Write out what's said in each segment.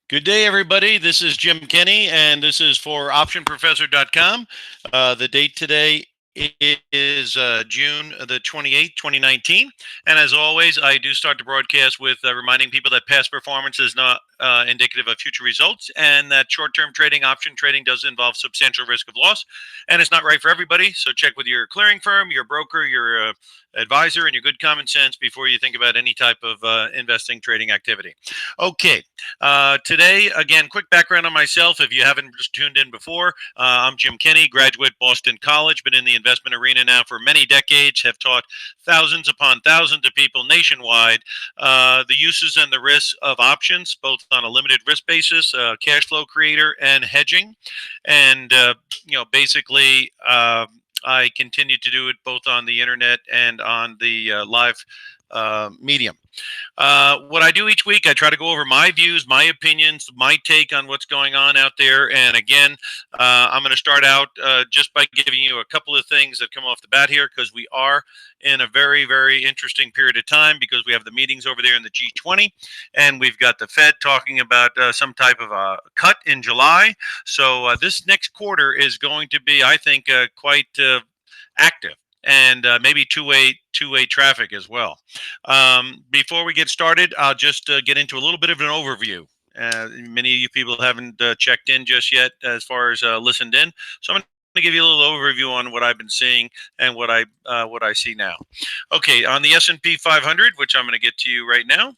Good day, everybody. This is Jim Kenny, and this is for OptionProfessor.com. The date today is June the 28th, 2019. And as always, I do start the broadcast with reminding people that past performance is not indicative of future results, and that short term trading, option trading, does involve substantial risk of loss, and it's not right for everybody. So check with your clearing firm, your broker, your advisor, and your good common sense before you think about any type of investing, trading activity. Okay. Today, again, quick background on myself. If you haven't just tuned in before, I'm Jim Kenny, graduate Boston College, been in the investment arena now for many decades, have taught thousands upon thousands of people nationwide the uses and the risks of options, both on a limited risk basis, cash flow creator, and hedging. And, basically, I continue to do it both on the internet and on the live medium. What I do each week, I try to go over my views, my opinions, my take on what's going on out there. And again, I'm going to start out just by giving you a couple of things that come off the bat here, because we are in a very, very interesting period of time, because we have the meetings over there in the G20, and we've got the Fed talking about some type of a cut in July. So this next quarter is going to be, I think, quite active, and maybe two-way traffic as well. Before we get started, I'll just get into a little bit of an overview. Many of you people haven't checked in just yet as far as listened in, so I'm going to give you a little overview on what I've been seeing and what I see now. Okay, on the S&P 500, which I'm going to get to you right now.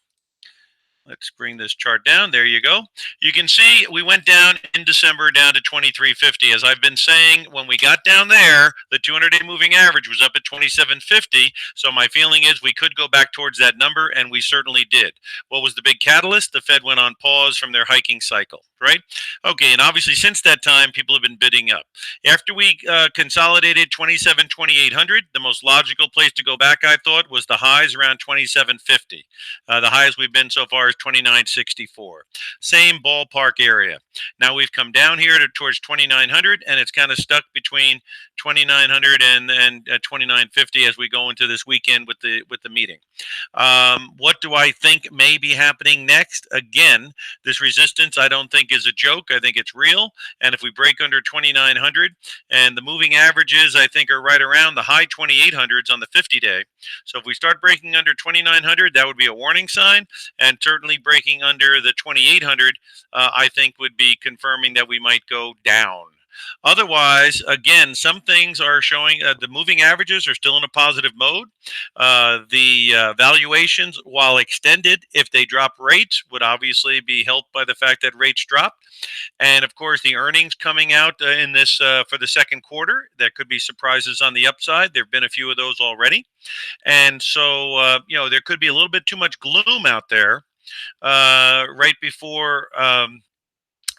Let's bring this chart down. There you go. You can see we went down in December down to 2350. As I've been saying, when we got down there, the 200-day moving average was up at 2750. So my feeling is we could go back towards that number, and we certainly did. What was the big catalyst? The Fed went on pause from their hiking cycle, right? Okay, and obviously since that time, people have been bidding up. After we consolidated 2800, the most logical place to go back, I thought, was the highs around 2750. The highest we've been so far is 2964. Same ballpark area. Now we've come down here towards 2900, and it's kind of stuck between 2900 and 2950 as we go into this weekend with the meeting. What do I think may be happening next? Again, this resistance I don't think is a joke. I think it's real. And if we break under 2900, and the moving averages I think are right around the high 2800s on the 50-day. So if we start breaking under 2900, that would be a warning sign, and certainly breaking under the 2800, I think would be confirming that we might go down. Otherwise, again, some things are showing the moving averages are still in a positive mode. The valuations, while extended, if they drop rates, would obviously be helped by the fact that rates dropped. And of course, the earnings coming out in this for the second quarter, there could be surprises on the upside. There have been a few of those already. And so, there could be a little bit too much gloom out there right before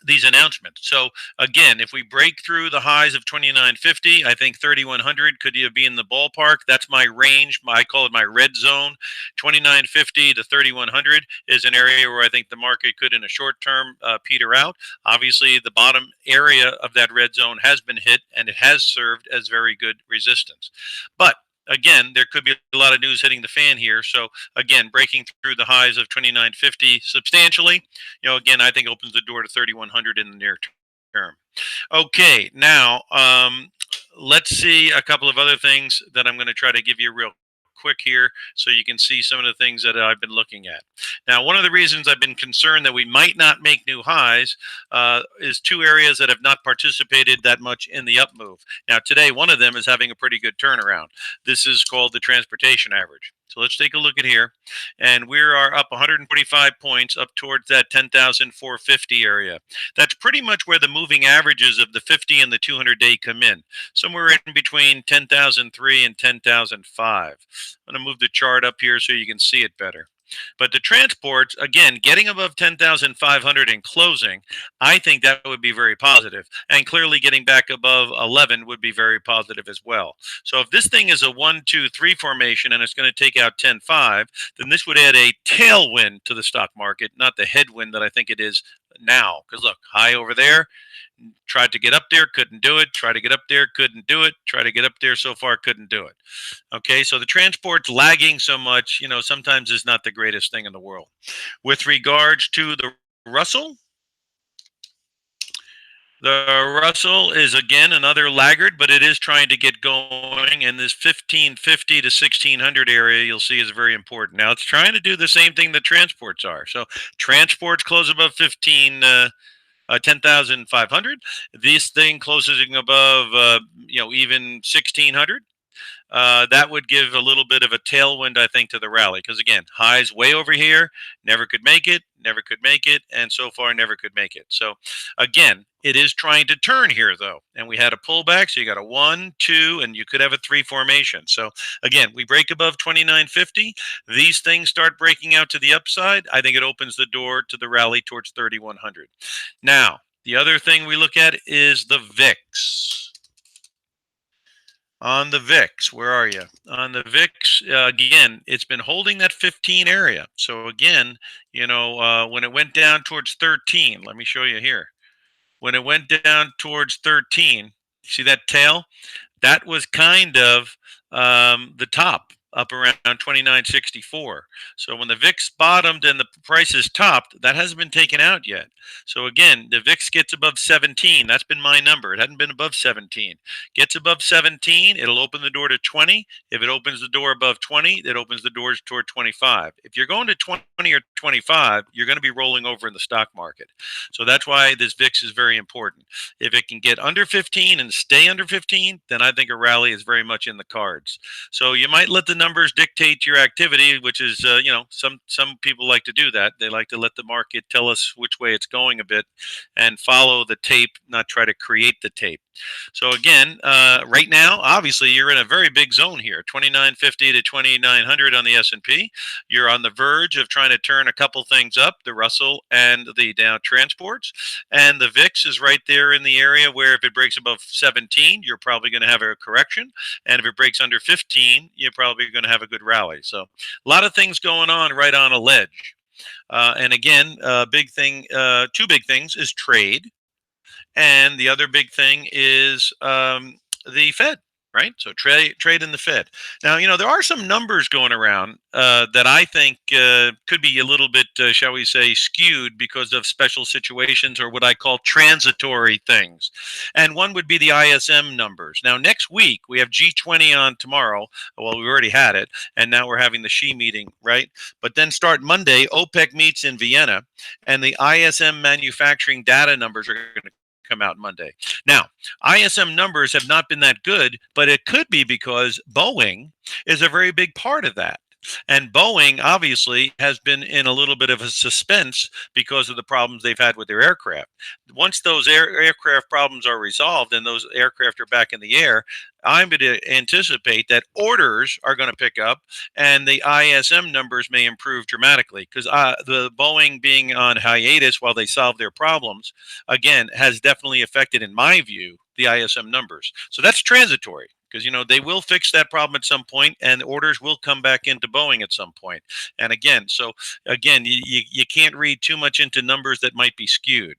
these announcements. So again, if we break through the highs of 2950, I think 3100 could be in the ballpark. That's my range. I call it my red zone. 2950 to 3100 is an area where I think the market could, in a short term, peter out. Obviously, the bottom area of that red zone has been hit, and it has served as very good resistance. But again, there could be a lot of news hitting the fan here. So again, breaking through the highs of 2950 substantially, again, I think opens the door to 3100 in the near term. Okay, now let's see a couple of other things that I'm going to try to give you real quick here so you can see some of the things that I've been looking at. Now, one of the reasons I've been concerned that we might not make new highs is two areas that have not participated that much in the up move. Now, today, one of them is having a pretty good turnaround. This is called the transportation average. So let's take a look at here. And we are up 145 points up towards that 10,450 area. That's pretty much where the moving averages of the 50 and the 200-day come in, somewhere in between 10,003 and 10,005. I'm going to move the chart up here so you can see it better. But the transports, again, getting above 10,500 and closing, I think that would be very positive. And clearly getting back above 11 would be very positive as well. So if this thing is a 1, 2, 3 formation and it's going to take out 10.5, then this would add a tailwind to the stock market, not the headwind that I think it is now. Because look, high over there, tried to get up there, couldn't do it. Tried to get up there, couldn't do it. Tried to get up there, so far couldn't do it. Okay, so the transport's lagging so much, sometimes is not the greatest thing in the world. With regards to the Russell, The Russell is again another laggard, but it is trying to get going. And this 1550 to 1600 area you'll see is very important. Now it's trying to do the same thing that transports are. So transports close above 10,500. This thing closing above, even 1600. That would give a little bit of a tailwind, I think, to the rally. Because again, highs way over here, never could make it, never could make it, and so far never could make it. So again, it is trying to turn here though, and we had a pullback. So you got a 1, 2, and you could have a 3 formation. So again, we break above 2950. These things start breaking out to the upside. I think it opens the door to the rally towards 3100. Now, the other thing we look at is the VIX. On the VIX, where are you? On the VIX, again, it's been holding that 15 area. So again, when it went down towards 13, let me show you here. When it went down towards 13, see that tail? That was kind of the top up around 2964. So when the VIX bottomed and the prices topped, that hasn't been taken out yet. So again, the VIX gets above 17. That's been my number. It hadn't been above 17. Gets above 17, it'll open the door to 20. If it opens the door above 20, it opens the doors toward 25. If you're going to 20 or 25, you're going to be rolling over in the stock market. So that's why this VIX is very important. If it can get under 15 and stay under 15, then I think a rally is very much in the cards. So you might let the numbers dictate your activity, which is, some people like to do that. They like to let the market tell us which way it's going a bit and follow the tape, not try to create the tape. So again, right now, obviously, you're in a very big zone here, 2950 to 2900 on the S&P. You're on the verge of trying to turn a couple things up, the Russell and the Dow transports. And the VIX is right there in the area where if it breaks above 17, you're probably going to have a correction. And if it breaks under 15, you're probably going to have a good rally. So a lot of things going on right on a ledge. And again, big thing, two big things is trade. And the other big thing is the Fed, right? So trade in the Fed. Now, there are some numbers going around that I think could be a little bit, shall we say, skewed because of special situations or what I call transitory things. And one would be the ISM numbers. Now, next week, we have G20 on tomorrow. Well, we already had it. And now we're having the Xi meeting, right? But then start Monday, OPEC meets in Vienna, and the ISM manufacturing data numbers are going to come out Monday. Now, ISM numbers have not been that good, but it could be because Boeing is a very big part of that. And Boeing obviously has been in a little bit of a suspense because of the problems they've had with their aircraft. Once those aircraft problems are resolved and those aircraft are back in the air, I'm going to anticipate that orders are going to pick up and the ISM numbers may improve dramatically because the Boeing being on hiatus while they solve their problems, again, has definitely affected, in my view, the ISM numbers. So that's transitory because they will fix that problem at some point and orders will come back into Boeing at some point. And again, you can't read too much into numbers that might be skewed.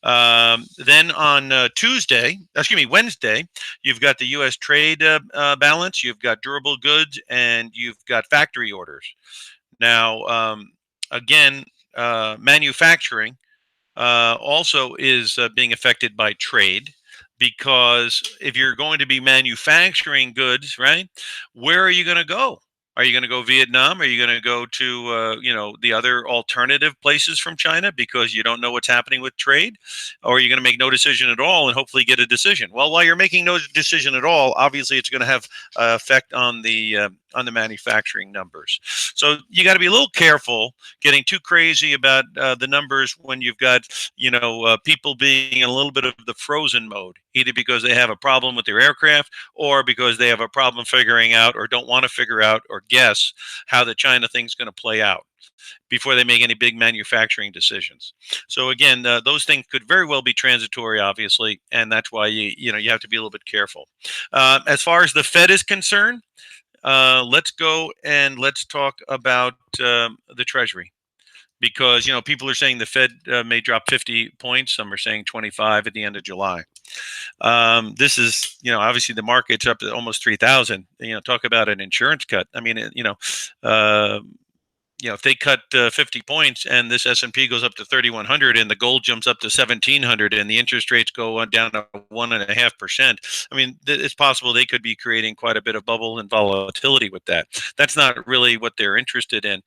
Then on Wednesday, you've got the U.S. trade balance, you've got durable goods, and you've got factory orders. Now, again, manufacturing also is being affected by trade because if you're going to be manufacturing goods, right, where are you going to go? Are you going to go Vietnam? Are you going to go to the other alternative places from China because you don't know what's happening with trade, or are you going to make no decision at all and hopefully get a decision? Well, while you're making no decision at all, obviously it's going to have effect on the manufacturing numbers. So you got to be a little careful getting too crazy about the numbers when you've got people being in a little bit of the frozen mode, either because they have a problem with their aircraft or because they have a problem figuring out or don't want to figure out or guess how the China thing's going to play out before they make any big manufacturing decisions. So again, those things could very well be transitory, obviously, and that's why you have to be a little bit careful. As far as the Fed is concerned, let's go and let's talk about the Treasury. Because people are saying the Fed may drop 50 points. Some are saying 25 at the end of July. This is obviously the market's up to almost 3,000. Talk about an insurance cut. I mean, if they cut 50 points and this S&P goes up to 3,100 and the gold jumps up to 1,700 and the interest rates go on down to 1.5%, I mean, it's possible they could be creating quite a bit of bubble and volatility with that. That's not really what they're interested in.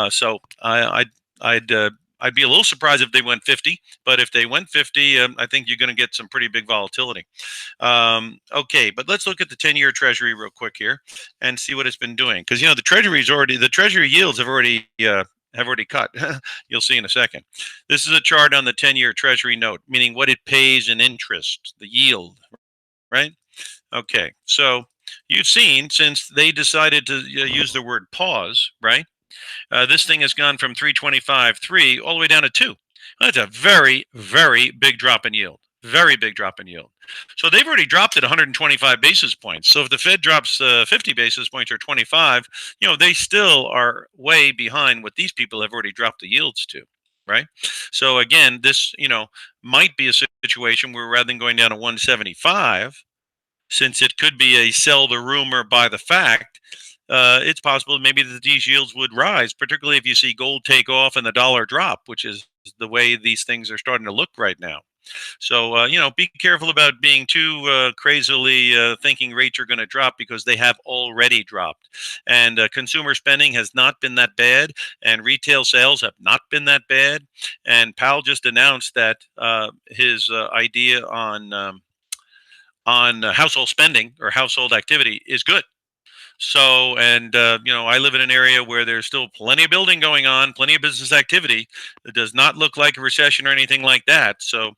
So I'd be a little surprised if they went 50, but if they went 50, I think you're going to get some pretty big volatility. Okay, but let's look at the 10-year Treasury real quick here and see what it's been doing, because the Treasury yields have already cut. You'll see in a second. This is a chart on the 10-year Treasury note, meaning what it pays in interest, the yield, right? Okay, so you've seen since they decided to use the word pause, right? This thing has gone from 325.3 all the way down to 2. That's a very, very big drop in yield. Very big drop in yield. So they've already dropped it 125 basis points. So if the Fed drops 50 basis points or 25, they still are way behind what these people have already dropped the yields to, right? So again, this, might be a situation where rather than going down to 175, since it could be a sell the rumor, buy the fact, it's possible maybe that these yields would rise, particularly if you see gold take off and the dollar drop, which is the way these things are starting to look right now. So, be careful about being too crazily thinking rates are going to drop, because they have already dropped. And consumer spending has not been that bad, and retail sales have not been that bad. And Powell just announced that his idea on household spending or household activity is good. So, and I live in an area where there's still plenty of building going on, plenty of business activity. It does not look like a recession or anything like that. So,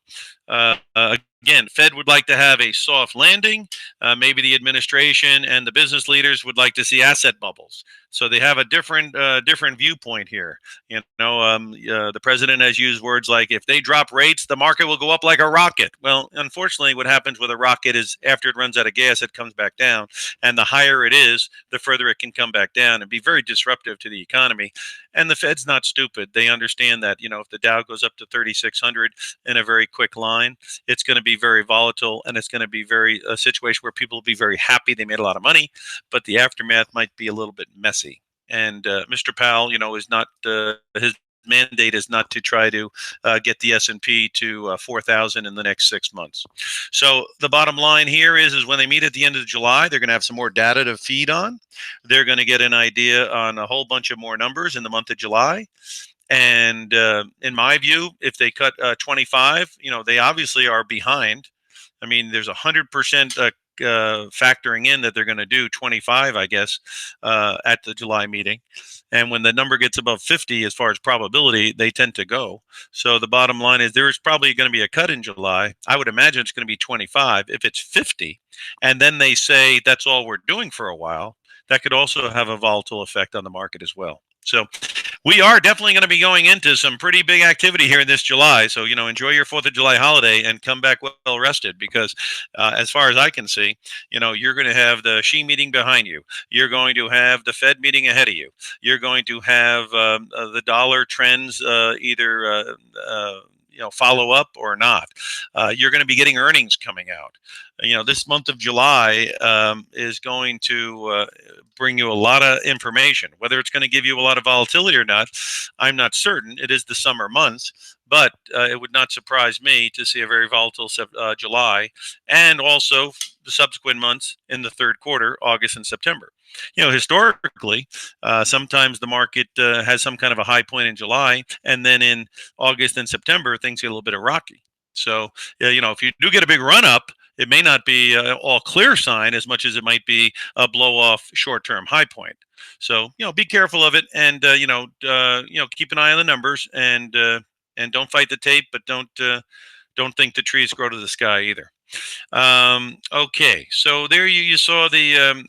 again, Fed would like to have a soft landing. Maybe the administration and the business leaders would like to see asset bubbles. So they have a different viewpoint here. The president has used words like, if they drop rates, the market will go up like a rocket. Well, unfortunately, what happens with a rocket is after it runs out of gas, it comes back down. And the higher it is, the further it can come back down and be very disruptive to the economy. And the Fed's not stupid. They understand that, if the Dow goes up to 3,600 in a very quick line, it's going to be very volatile, and it's going to be a situation where people will be very happy they made a lot of money, but the aftermath might be a little bit messy. And Mr. Powell, is not his mandate is not to try to get the S&P to 4,000 in the next 6 months. So the bottom line here is when they meet at the end of July, they're going to have some more data to feed on. They're going to get an idea on a whole bunch of more numbers in the month of July. And in my view, if they cut 25, they obviously are behind. I mean, there's 100% factoring in that they're going to do 25, I guess, at the July meeting. And when the number gets above 50, as far as probability, they tend to go. So the bottom line is there's probably going to be a cut in July. I would imagine it's going to be 25. If it's 50, and then they say that's all we're doing for a while, that could also have a volatile effect on the market as well. So we are definitely going to be going into some pretty big activity here in this July. So, enjoy your 4th of July holiday and come back well rested, because as far as I can see, you're going to have the Xi meeting behind you. You're going to have the Fed meeting ahead of you. You're going to have the dollar trends either follow up or not. You're going to be getting earnings coming out. This month of July is going to bring you a lot of information. Whether it's going to give you a lot of volatility or not, I'm not certain. It is the summer months, but it would not surprise me to see a very volatile July, and also the subsequent months in the third quarter, August and September. Historically, sometimes the market has some kind of a high point in July, and then in August and September, things get a little bit rocky. So, if you do get a big run up, it may not be all clear sign as much as it might be a blow off short-term high point. So, be careful of it, and keep an eye on the numbers, and don't fight the tape, but don't think the trees grow to the sky either. Okay, so there you saw the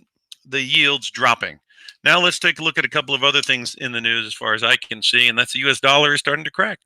yields dropping. Now let's take a look at a couple of other things in the news as far as I can see, and that's the U.S. dollar is starting to crack,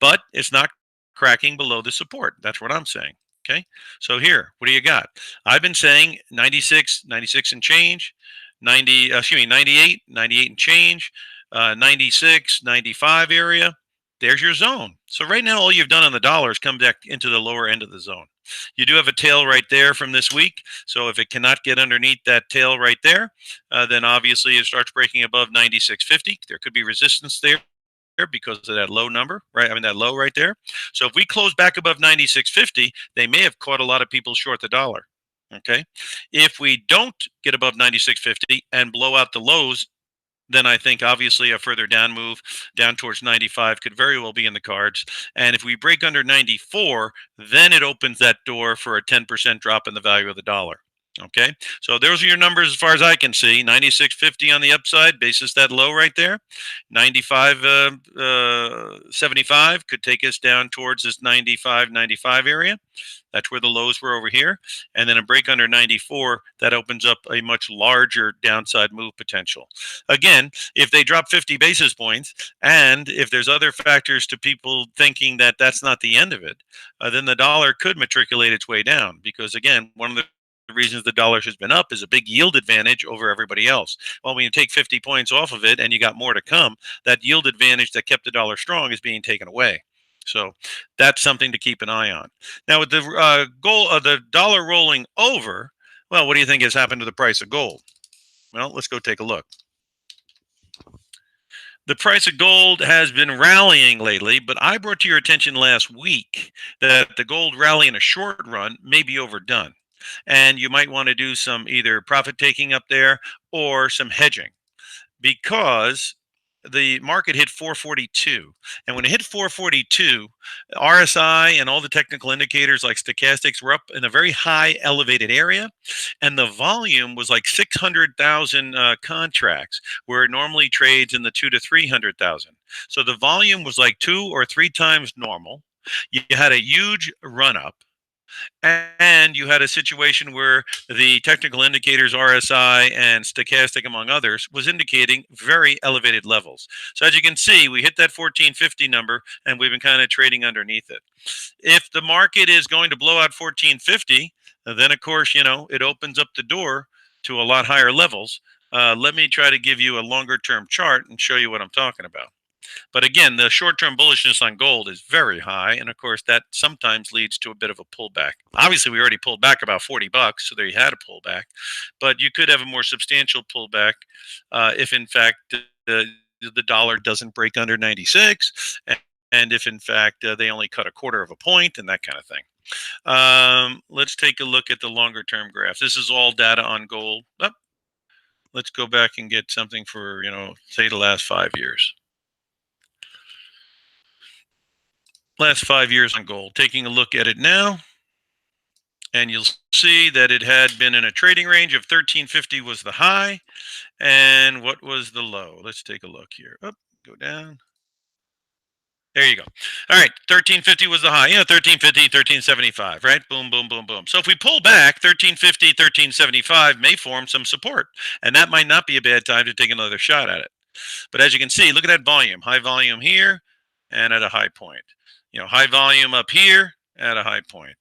but it's not cracking below the support. That's what I'm saying. Okay, so here, what do you got? I've been saying 96 and change, 98 and change, 96, 95 area. There's your zone. So right now, all you've done on the dollar is come back into the lower end of the zone. You do have a tail right there from this week. So if it cannot get underneath that tail right there, then obviously it starts breaking above 96.50. There could be resistance there because of that low number, right? I mean, that low right there. So if we close back above 96.50, they may have caught a lot of people short the dollar. Okay. If we don't get above 96.50 and blow out the lows, then I think obviously a further down move down towards 95 could very well be in the cards. And if we break under 94, then it opens that door for a 10% drop in the value of the dollar. Okay, so those are your numbers as far as I can see. 96.50 on the upside, basis that low right there. 95.75 could take us down towards this 95 area. That's where the lows were over here. And then a break under 94, that opens up a much larger downside move potential. Again, if they drop 50 basis points, and if there's other factors to people thinking that that's not the end of it, then the dollar could matriculate its way down. Because again, one of the reasons the dollar has been up is a big yield advantage over everybody else. Well, when you take 50 points off of it and you got more to come, that yield advantage that kept the dollar strong is being taken away. So that's something to keep an eye on. Now, with the goal of the dollar rolling over, well, what do you think has happened to the price of gold? Well, let's go take a look. The price of gold has been rallying lately, but I brought to your attention last week that the gold rally in a short run may be overdone. And you might want to do some either profit taking up there or some hedging because the market hit 442. And when it hit 442, RSI and all the technical indicators like stochastics were up in a very high elevated area. And the volume was like 600,000 contracts, where it normally trades in the 2 to 300,000. So the volume was like 2 or 3 times normal. You had a huge run up. And you had a situation where the technical indicators, RSI and stochastic, among others, was indicating very elevated levels. So as you can see, we hit that 1450 number and we've been kind of trading underneath it. If the market is going to blow out 1450, then of course, it opens up the door to a lot higher levels. Let me try to give you a longer term chart and show you what I'm talking about. But again, the short-term bullishness on gold is very high, and of course, that sometimes leads to a bit of a pullback. Obviously, we already pulled back about $40, so there you had a pullback. But you could have a more substantial pullback if, in fact, the dollar doesn't break under 96, and if, in fact, they only cut a quarter of a point, and that kind of thing. Let's take a look at the longer-term graphs. This is all data on gold. Let's go back and get something for, say, the last 5 years. Last 5 years on gold. Taking a look at it now, and you'll see that it had been in a trading range of 1350 was the high, and what was the low? Let's take a look here. Go down. There you go. All right, 1350 was the high. 1350, 1375, right? Boom, boom, boom, boom. So if we pull back, 1350, 1375 may form some support, and that might not be a bad time to take another shot at it. But as you can see, look at that volume. High volume here and at a high point. High volume up here at a high point.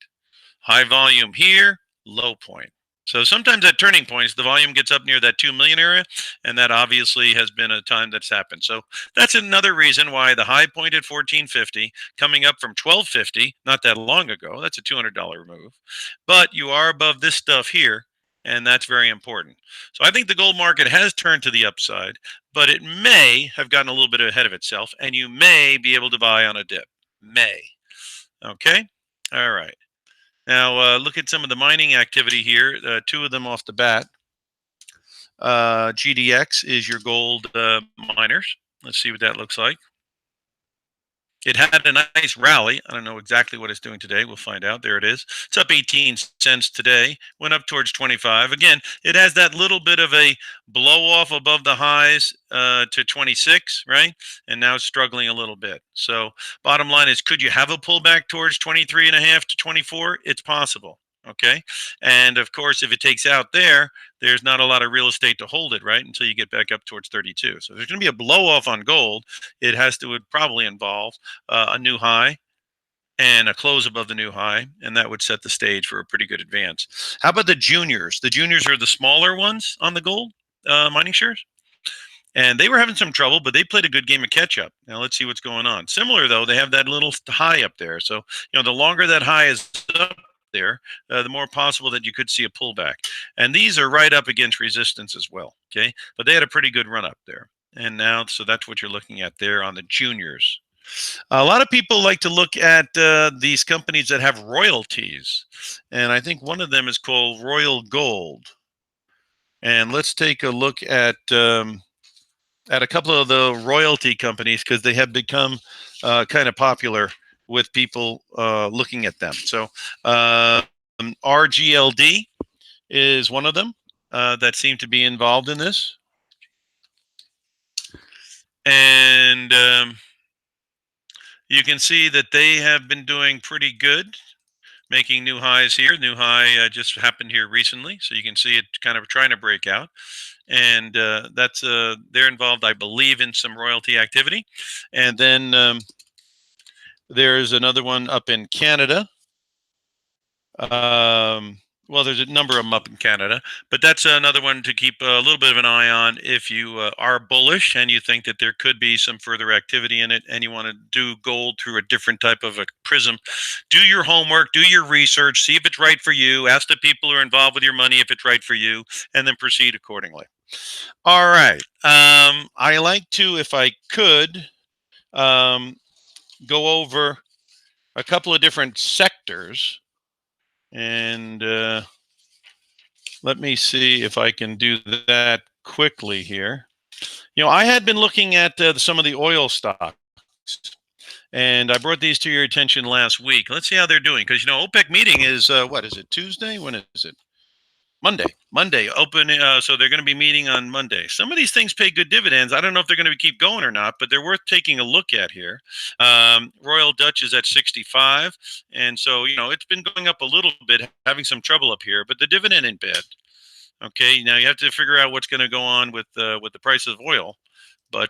High volume here, low point. So sometimes at turning points, the volume gets up near that 2 million area, and that obviously has been a time that's happened. So that's another reason why the high point at 1450, coming up from 1250, not that long ago, that's a $200 move. But you are above this stuff here, and that's very important. So I think the gold market has turned to the upside, but it may have gotten a little bit ahead of itself, and you may be able to buy on a dip. May. Okay. All right. Now look at some of the mining activity here. 2 of them off the bat. GDX is your gold miners. Let's see what that looks like. It had a nice rally. I don't know exactly what it's doing today. We'll find out. There it is. It's up 18 cents today. Went up towards 25. Again, it has that little bit of a blow off above the highs to 26, right? And now it's struggling a little bit. So bottom line is, could you have a pullback towards 23 and a half to 24? It's possible. Okay. And of course, if it takes out there, there's not a lot of real estate to hold it, right? Until you get back up towards 32. So there's going to be a blow off on gold. It would probably involve a new high and a close above the new high, and that would set the stage for a pretty good advance. How about the juniors? The juniors are the smaller ones on the gold mining shares. And they were having some trouble, but they played a good game of catch up. Now let's see what's going on. Similar though, they have that little high up there. So, the longer that high is up, there, the more possible that you could see a pullback. And these are right up against resistance as well. Okay, but they had a pretty good run up there. And now, so that's what you're looking at there on the juniors. A lot of people like to look at these companies that have royalties, and I think one of them is called Royal Gold. And let's take a look at a couple of the royalty companies because they have become kind of popular with people looking at them. So RGLD is one of them that seem to be involved in this. And you can see that they have been doing pretty good, making new highs here. New high just happened here recently, so you can see it kind of trying to break out. And that's they're involved, I believe, in some royalty activity. And then there's another one up in Canada. Well, there's a number of them up in Canada, but that's another one to keep a little bit of an eye on if you are bullish and you think that there could be some further activity in it and you want to do gold through a different type of a prism. Do your homework, do your research, see if it's right for you, ask the people who are involved with your money if it's right for you, and then proceed accordingly. All right. I like to, if I could, go over a couple of different sectors. And let me see if I can do that quickly here. You know, I had been looking at some of the oil stocks, and I brought these to your attention last week. Let's see how they're doing, because, you know, OPEC meeting is, what is it, Tuesday? When is it? Monday open. So they're going to be meeting on Monday. Some of these things pay good dividends. I don't know if they're going to keep going or not, but they're worth taking a look at here. Royal Dutch is at 65. And so, you know, it's been going up a little bit, having some trouble up here, but the dividend ain't bad. Okay. Now you have to figure out what's going to go on with the price of oil. But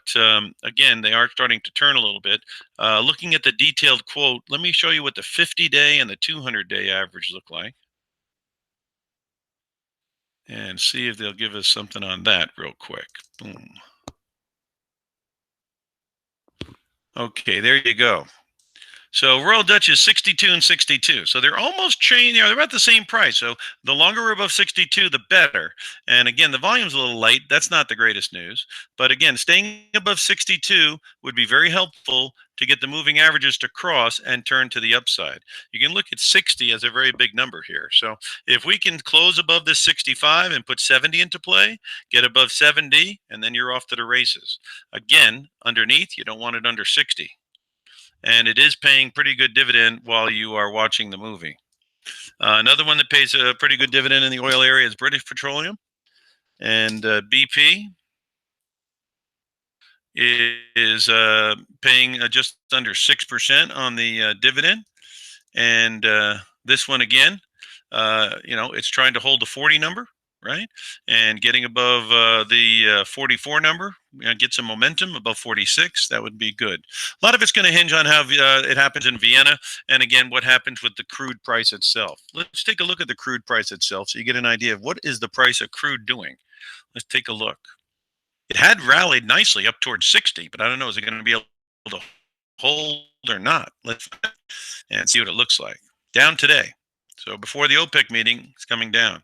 again, they are starting to turn a little bit. Looking at the detailed quote, let me show you what the 50-day and the 200-day average look like, and see if they'll give us something on that real quick. Boom. Okay, there you go. So Royal Dutch is 62 and 62. So they're almost chained. They're about the same price. So the longer we're above 62, the better. And again, the volume's a little light. That's not the greatest news. But again, staying above 62 would be very helpful to get the moving averages to cross and turn to the upside. You can look at 60 as a very big number here. So if we can close above this 65 and put 70 into play, get above 70, and then you're off to the races. Again, underneath, you don't want it under 60. And it is paying pretty good dividend while you are watching the movie. Another one that pays a pretty good dividend in the oil area is British Petroleum. And BP is paying just under 6% on the dividend. And this one again, you know, it's trying to hold the 40 number, right? And getting above the 44 number, you know, get some momentum above 46. That would be good. A lot of it's going to hinge on how it happens in Vienna, and again, what happens with the crude price itself. Let's take a look at the crude price itself, so you get an idea of what is the price of crude doing. Let's take a look. It had rallied nicely up towards 60, but I don't know, is it going to be able to hold or not? Let's and see what it looks like. Down today. So before the OPEC meeting, it's coming down.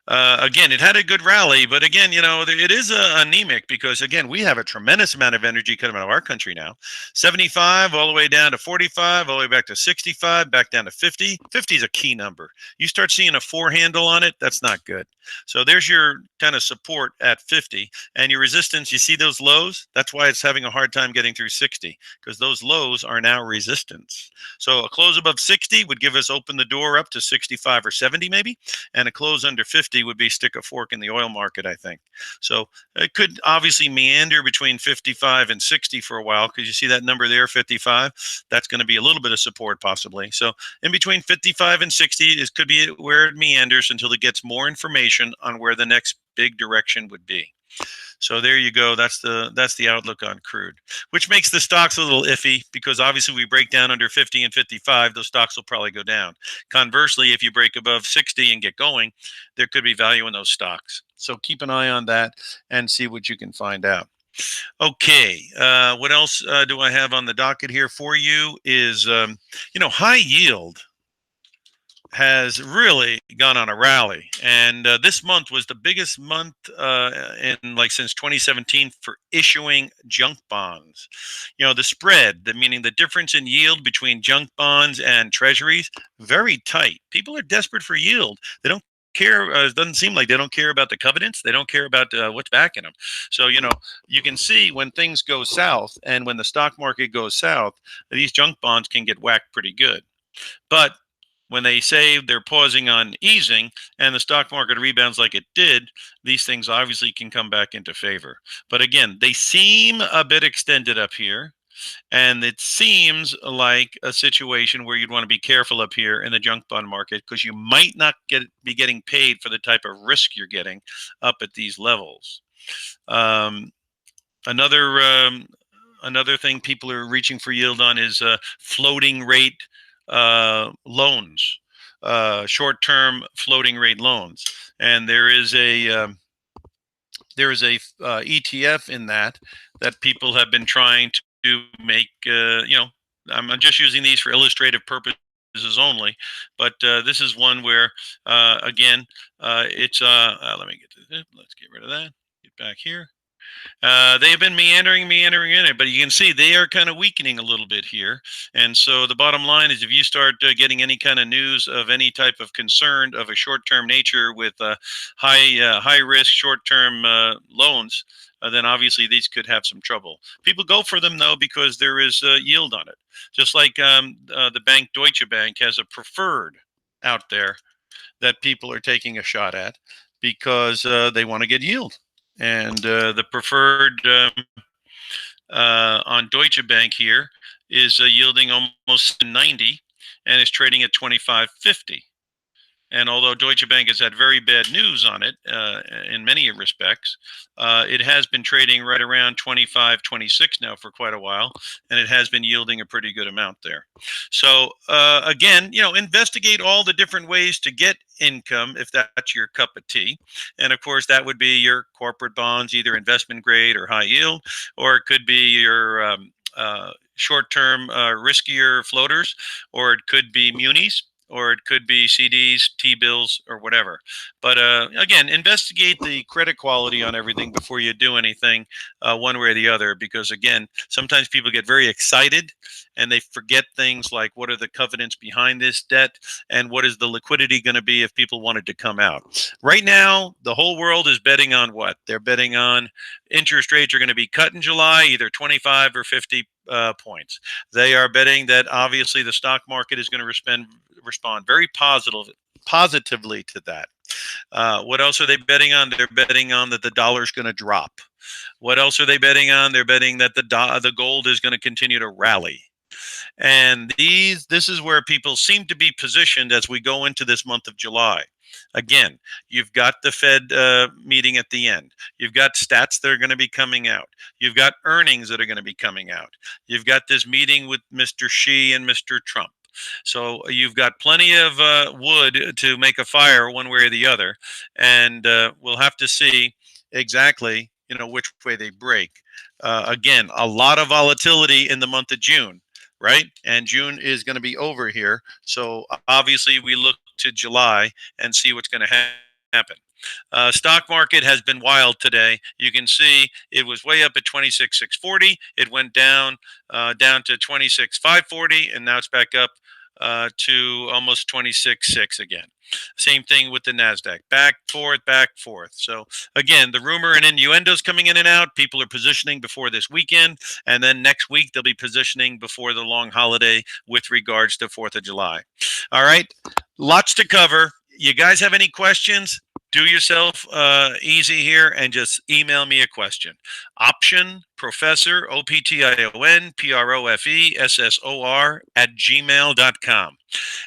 Again, it had a good rally, but again, you know, it is anemic because, again, we have a tremendous amount of energy coming out of our country now. 75 all the way down to 45, all the way back to 65, back down to 50. 50 is a key number. You start seeing a 4 handle on it, that's not good. So there's your kind of support at 50, and your resistance, you see those lows? That's why it's having a hard time getting through 60, because those lows are now resistance. So a close above 60 would give us open the door up to 65 or 70 maybe, and a close under 50 would be stick a fork in the oil market, I think. So it could obviously meander between 55 and 60 for a while, because you see that number there, 55. That's going to be a little bit of support possibly. So in between 55 and 60 is could be where it meanders until it gets more information on where the next big direction would be. So there you go. That's the outlook on crude, which makes the stocks a little iffy because obviously we break down under 50 and 55, those stocks will probably go down. Conversely, if you break above 60 and get going, there could be value in those stocks. So keep an eye on that and see what you can find out. Okay, what else do I have on the docket here for you is, you know, high yield has really gone on a rally, and this month was the biggest month in like since 2017 for issuing junk bonds. You know, the spread, the meaning the difference in yield between junk bonds and treasuries, very tight. People are desperate for yield. They don't care. It doesn't seem like they don't care about the covenants. They don't care about what's backing them. So you can see when things go south and when the stock market goes south, these junk bonds can get whacked pretty good. But when they say they're pausing on easing and the stock market rebounds like it did, these things obviously can come back into favor. But again, they seem a bit extended up here. And it seems like a situation where you'd want to be careful up here in the junk bond market because you might not be getting paid for the type of risk you're getting up at these levels. Um, another another thing people are reaching for yield on is floating rate loans, short-term floating rate loans, and there is a ETF in that people have been trying to make. I'm just using these for illustrative purposes only, but this is one where again, it's let me get to this. Let's get rid of that. Get back here. They have been meandering in it, but you can see they are kind of weakening a little bit here. And so the bottom line is if you start getting any kind of news of any type of concern of a short-term nature with high risk short-term loans, then obviously these could have some trouble. People go for them though because there is yield on it. Just like the bank Deutsche Bank has a preferred out there that people are taking a shot at because they want to get yield. And the preferred on Deutsche Bank here is yielding almost 90 and is trading at 25.50. And although Deutsche Bank has had very bad news on it in many respects, it has been trading right around 25, 26 now for quite a while, and it has been yielding a pretty good amount there. So again, investigate all the different ways to get income if that's your cup of tea. And of course, that would be your corporate bonds, either investment grade or high yield, or it could be your short-term riskier floaters, or it could be munis, or it could be CDs, T-bills, or whatever. But again, investigate the credit quality on everything before you do anything one way or the other, because again, sometimes people get very excited and they forget things like what are the covenants behind this debt and what is the liquidity going to be if people wanted to come out. Right now, the whole world is betting on what? They're betting on interest rates are going to be cut in July, either 25 or 50 points. They are betting that obviously the stock market is going to respond very positively to that. What else are they betting on? They're betting on that the dollar is going to drop. What else are they betting on? They're betting that the gold is going to continue to rally. And this is where people seem to be positioned as we go into this month of July. Again, you've got the Fed meeting at the end. You've got stats that are going to be coming out. You've got earnings that are going to be coming out. You've got this meeting with Mr. Xi and Mr. Trump. So you've got plenty of wood to make a fire one way or the other. And we'll have to see exactly, which way they break. Again, a lot of volatility in the month of June, right? And June is going to be over here. So obviously we look to July and see what's going to happen. Stock market has been wild today. You can see it was way up at 26,640. It went down to 26,540, and now it's back up to almost 26.6 again. Same thing with the NASDAQ. Back, forth. So again, the rumor and innuendos coming in and out. People are positioning before this weekend. And then next week, they'll be positioning before the long holiday with regards to 4th of July. All right. Lots to cover. You guys have any questions? Do yourself easy here and just email me a question. Option Professor, OPTION, PROFESSOR @gmail.com.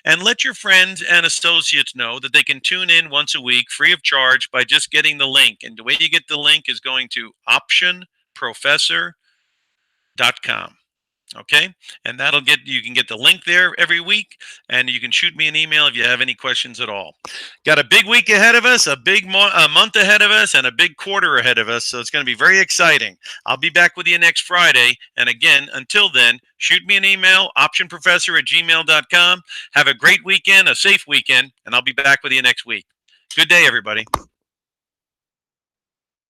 And let your friends and associates know that they can tune in once a week free of charge by just getting the link. And the way you get the link is going to optionprofessor.com. Okay, and you can get the link there every week, and you can shoot me an email if you have any questions at all. Got a big week ahead of us, a month ahead of us, and a big quarter ahead of us, so it's going to be very exciting. I'll be back with you next Friday, and again, until then, shoot me an email, optionprofessor@gmail.com. Have a great weekend, a safe weekend, and I'll be back with you next week. Good day, everybody.